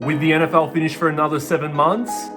With the NFL finished for another 7 months,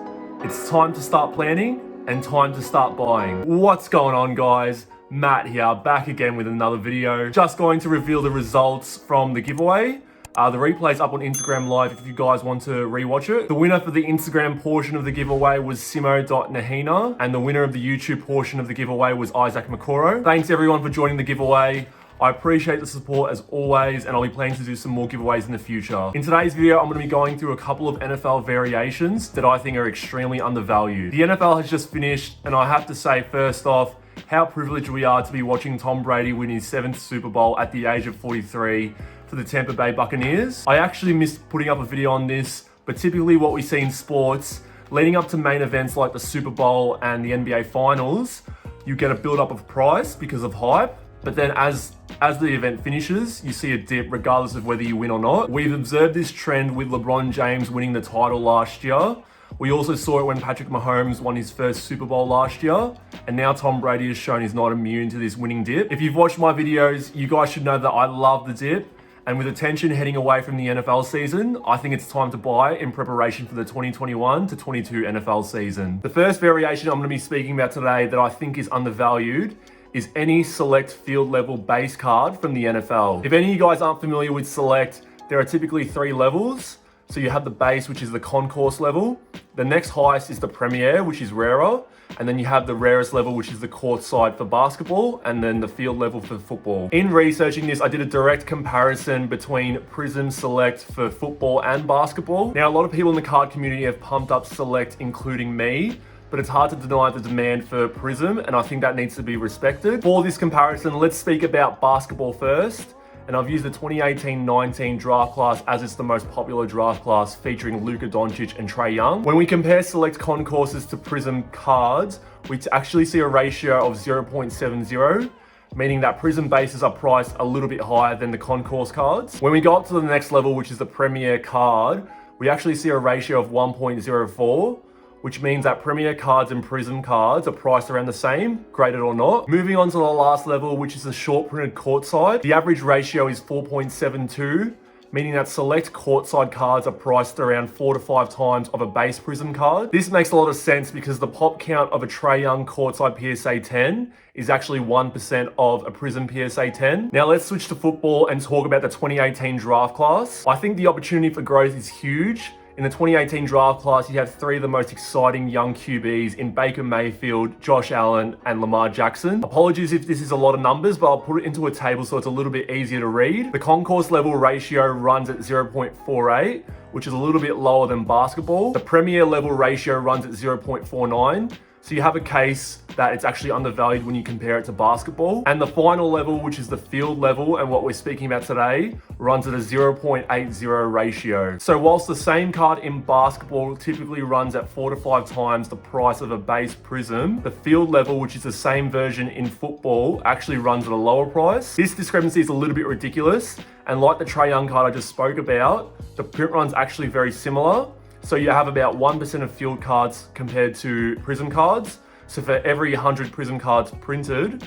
it's time to start planning and time to start buying. What's going on, guys? Matt here, back again with another video. Just going to reveal the results from the giveaway. The replay's up on Instagram Live if you guys want to rewatch it. The winner for the Instagram portion of the giveaway was Simo.Nahina, and the winner of the YouTube portion of the giveaway was Isaac Makoro. Thanks everyone for joining the giveaway. I appreciate the support as always, and I'll be planning to do some more giveaways in the future. In today's video, I'm going to be going through a couple of NFL variations that I think are extremely undervalued. The NFL has just finished, and I have to say, first off, how privileged we are to be watching Tom Brady win his 7th Super Bowl at the age of 43 for the Tampa Bay Buccaneers. I actually missed putting up a video on this, but typically what we see in sports, leading up to main events like the Super Bowl and the NBA Finals, you get a build-up of price because of hype. But then as the event finishes, you see a dip regardless of whether you win or not. We've observed this trend with LeBron James winning the title last year. We also saw it when Patrick Mahomes won his first Super Bowl last year. And now Tom Brady has shown he's not immune to this winning dip. If you've watched my videos, you guys should know that I love the dip. And with attention heading away from the NFL season, I think it's time to buy in preparation for the 2021 to 22 NFL season. The first variation I'm going to be speaking about today that I think is undervalued is any select field level base card from the NFL. If any of you guys aren't familiar with select, there are typically 3 levels. So you have the base, which is the concourse level. The next highest is the premier, which is rarer. And then you have the rarest level, which is the court side for basketball, and then the field level for football. In researching this, I did a direct comparison between Prism Select for football and basketball. Now, a lot of people in the card community have pumped up Select, including me, but it's hard to deny the demand for Prism, and I think that needs to be respected. For this comparison, let's speak about basketball first. And I've used the 2018-19 draft class as it's the most popular draft class, featuring Luka Doncic and Trae Young. When we compare select concourses to Prism cards, we actually see a ratio of 0.70, meaning that Prism bases are priced a little bit higher than the concourse cards. When we go up to the next level, which is the Premier card, we actually see a ratio of 1.04, which means that Premier cards and Prism cards are priced around the same, graded or not. Moving on to the last level, which is the short printed courtside. The average ratio is 4.72, meaning that select courtside cards are priced around 4 to 5 times of a base Prism card. This makes a lot of sense because the pop count of a Trae Young courtside PSA 10 is actually 1% of a Prism PSA 10. Now let's switch to football and talk about the 2018 draft class. I think the opportunity for growth is huge. In the 2018 draft class, you have 3 of the most exciting young QBs in Baker Mayfield, Josh Allen, and Lamar Jackson. Apologies if this is a lot of numbers, but I'll put it into a table so it's a little bit easier to read. The concourse level ratio runs at 0.48, which is a little bit lower than basketball. The premier level ratio runs at 0.49. So you have a case that it's actually undervalued when you compare it to basketball. And the final level, which is the field level, and what we're speaking about today, runs at a 0.80 ratio. So whilst the same card in basketball typically runs at 4 to 5 times the price of a base Prism, the field level, which is the same version in football, actually runs at a lower price. This discrepancy is a little bit ridiculous. And like the Trae Young card I just spoke about, the print run's actually very similar. So you have about 1% of field cards compared to Prism cards. So for every 100 Prism cards printed,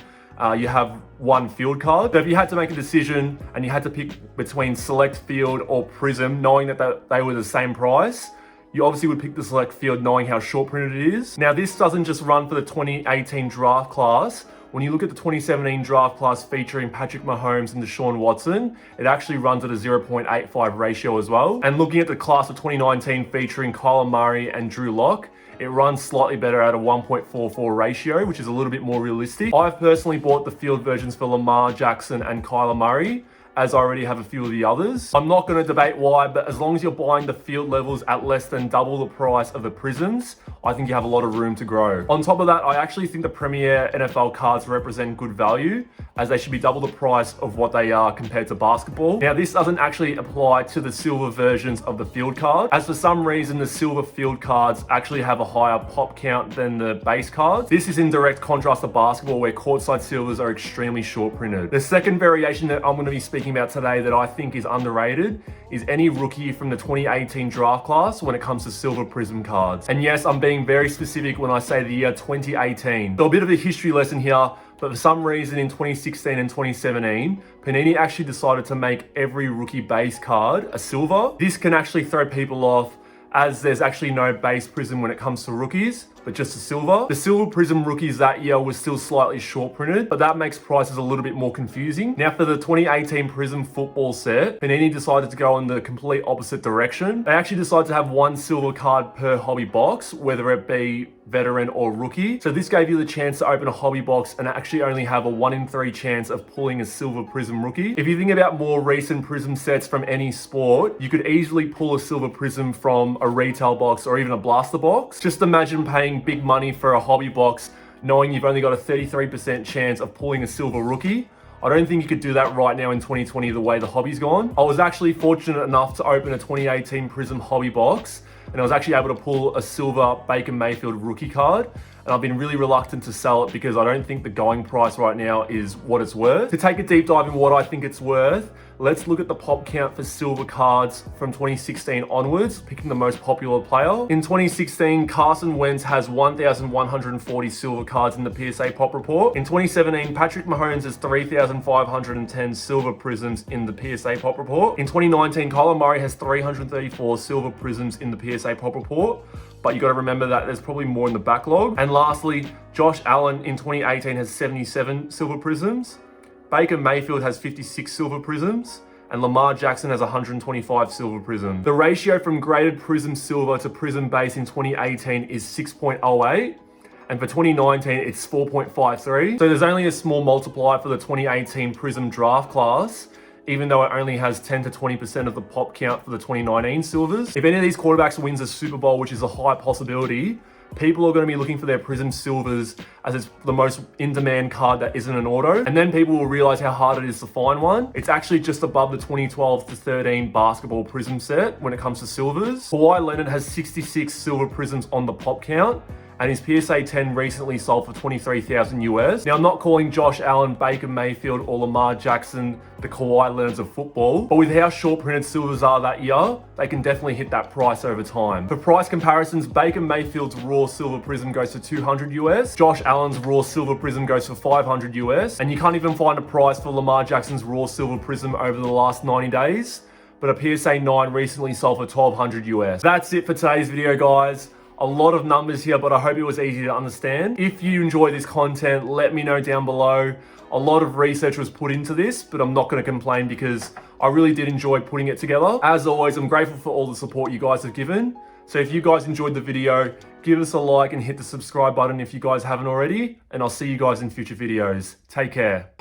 you have 1 field card. So if you had to make a decision and you had to pick between select field or Prism, knowing that they were the same price, you obviously would pick the select field knowing how short printed it is. Now this doesn't just run for the 2018 draft class. When you look at the 2017 draft class featuring Patrick Mahomes and Deshaun Watson, it actually runs at a 0.85 ratio as well. And looking at the class of 2019 featuring Kyler Murray and Drew Lock, it runs slightly better at a 1.44 ratio, which is a little bit more realistic. I've personally bought the field versions for Lamar Jackson and Kyler Murray, as I already have a few of the others. I'm not going to debate why, but as long as you're buying the field levels at less than double the price of the Prisms, I think you have a lot of room to grow. On top of that, I actually think the Premier NFL cards represent good value, as they should be double the price of what they are compared to basketball. Now, this doesn't actually apply to the silver versions of the field card, as for some reason, the silver field cards actually have a higher pop count than the base cards. This is in direct contrast to basketball, where courtside silvers are extremely short printed. The second variation that I'm going to be speaking speaking about today that I think is underrated is any rookie from the 2018 draft class when it comes to silver prism cards. And yes, I'm being very specific when I say the year 2018. So a bit of a history lesson here, but for some reason in 2016 and 2017, Panini actually decided to make every rookie base card a silver. This can actually throw people off, as there's actually no base prism when it comes to rookies, but just a silver. The silver prism rookies that year was still slightly short printed, but that makes prices a little bit more confusing. Now for the 2018 prism football set, Panini decided to go in the complete opposite direction. They actually decided to have one silver card per hobby box, whether it be veteran or rookie. So this gave you the chance to open a hobby box and actually only have a 1 in 3 chance of pulling a silver prism rookie. If you think about more recent prism sets from any sport, you could easily pull a silver prism from a retail box or even a blaster box. Just imagine paying big money for a hobby box knowing you've only got a 33% chance of pulling a silver rookie. I don't think you could do that right now in 2020 the way the hobby's gone. I was actually fortunate enough to open a 2018 Prism hobby box, and I was actually able to pull a silver Baker Mayfield rookie card. And I've been really reluctant to sell it because I don't think the going price right now is what it's worth. To take a deep dive in what I think it's worth, let's look at the pop count for silver cards from 2016 onwards, picking the most popular player. In 2016, Carson Wentz has 1,140 silver cards in the PSA pop report. In 2017, Patrick Mahomes has 3,510 silver prisms in the PSA pop report. In 2019, Kyler Murray has 334 silver prisms in the PSA pop report. But you got to remember that there's probably more in the backlog. And lastly, Josh Allen in 2018 has 77 silver prisms. Baker Mayfield has 56 silver prisms. And Lamar Jackson has 125 silver prisms. The ratio from graded prism silver to prism base in 2018 is 6.08. And for 2019, it's 4.53. So there's only a small multiplier for the 2018 prism draft class, even though it only has 10 to 20% of the pop count for the 2019 silvers. If any of these quarterbacks wins a Super Bowl, which is a high possibility, people are going to be looking for their prism silvers as it's the most in-demand card that isn't an auto. And then people will realize how hard it is to find one. It's actually just above the 2012 to 13 basketball prism set when it comes to silvers. Kawhi Leonard has 66 silver prisms on the pop count, and his PSA 10 recently sold for $23,000 US. Now, I'm not calling Josh Allen, Baker Mayfield, or Lamar Jackson the Kawhi Leonards of football, but with how short printed silvers are that year, they can definitely hit that price over time. For price comparisons, Baker Mayfield's raw silver prism goes for $200 US, Josh Allen's raw silver prism goes for $500 US, and you can't even find a price for Lamar Jackson's raw silver prism over the last 90 days, but a PSA 9 recently sold for $1,200 US. That's it for today's video, guys. A lot of numbers here, but I hope it was easy to understand. If you enjoy this content, let me know down below. A lot of research was put into this, but I'm not going to complain because I really did enjoy putting it together. As always, I'm grateful for all the support you guys have given. So if you guys enjoyed the video, give us a like and hit the subscribe button if you guys haven't already, and I'll see you guys in future videos. Take care.